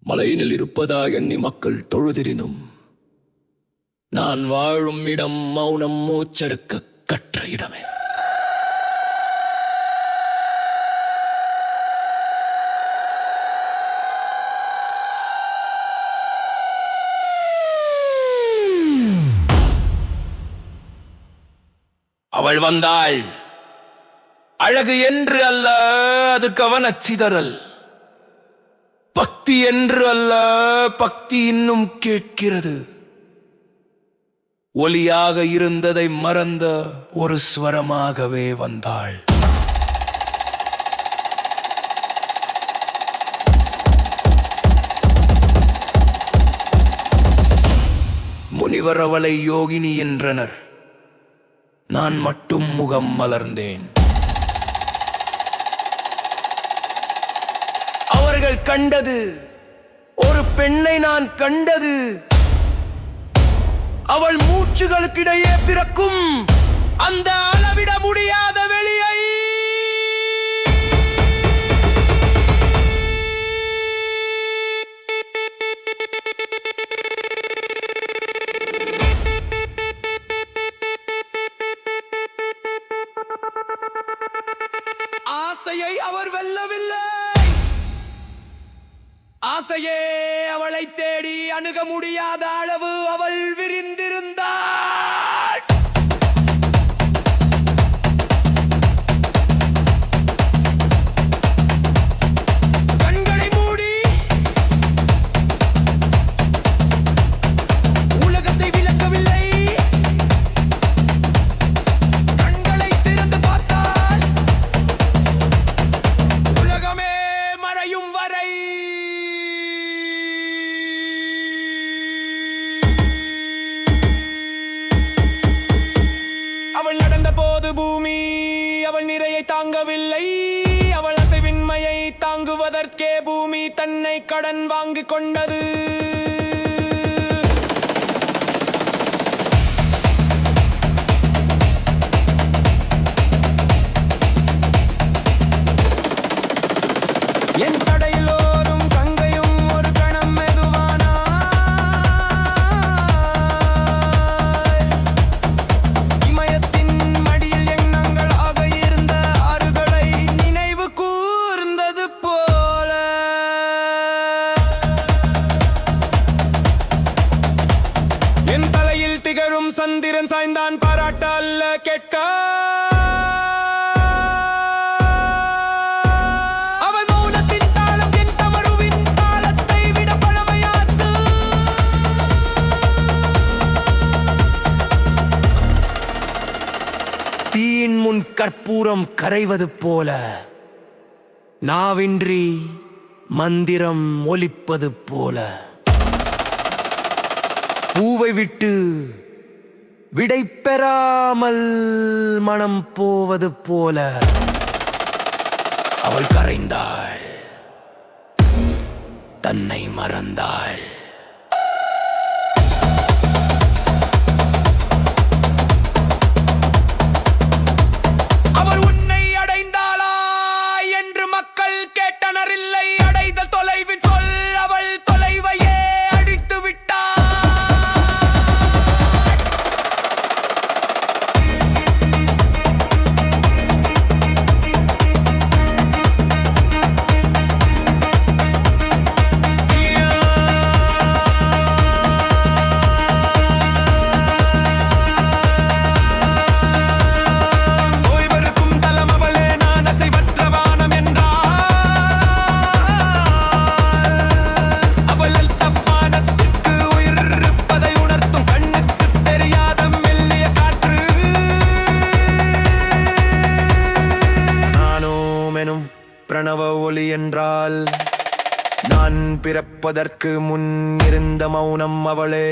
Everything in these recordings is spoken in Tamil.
மலையினில் இருப்பதாக எண்ணி மக்கள் தொழுதிரினும் நான் வாழும் இடம் மௌனம் மூச்செடுக்க கற்ற இடமே. அவள் வந்தாள். அழகு என்று அல்ல, அது கவனச்சிதறல். பக்தி என்று அல்ல, பக்தி இன்னும் கேட்கிறது. ஒலியாக இருந்ததை மறந்த ஒரு ஸ்வரமாகவே வந்தாள். முனிவர் அவளை யோகினி என்றனர். நான் மட்டும் முகம் மலர்ந்தேன். அவர்கள் கண்டது ஒரு பெண்ணை, நான் கண்டது அவள் மூச்சுகளுக்கிடையே பிறக்கும் அந்த அளவிட முடியாத வெளியை. ஆசையை அவர் வெல்லவில்லை. ஆசையே அவளை தேடி அணுக முடியாத அளவு அவள் விரிந்திருந்தாள். கண்களை மூடி உலகத்தை விளக்கவில்லை. கண்களை திறந்து பார்த்தால் உலகமே மறையும் வரை. அவள் நடந்த போது பூமி அவள் நிறையை தாங்கவில்லை. அவள் அசைவின்மையை தாங்குவதற்கே பூமி தன்னை கடன் வாங்கிக் கொண்டது. என் சடையில் ஓரும் கங்கையும் ஒரு கணம் மெதுவானாள். இமயத்தின் மடியில் எண்ணங்களாக இருந்த ஆறுகளை நினைவு கூர்ந்தது போல. என் தலையில் திகழும் சந்திரன் சாய்ந்தான், பாராட்ட அல்ல கேட்க. தீயின் முன் கற்பூரம் கரைவது போல, நாவின்றி மந்திரம் ஒலிப்பது போல, பூவை விட்டு விடை பெறாமல் மனம் போவது போல அவள் கரைந்தாள், தன்னை மறந்தாள். பிரணவ ஒலி என்றால் நான் பிறப்பதற்கு முன் இருந்த மௌனம் அவளே.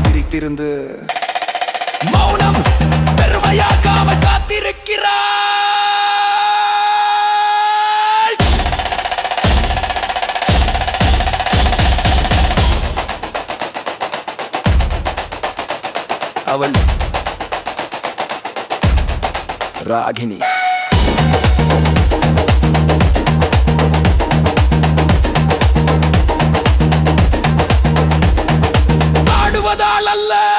விரித்திருந்து மௌனம் பெருமையாக்காம காத்திருக்கிறாள். அவள் ராகினி. ஆடுவதால் அல்ல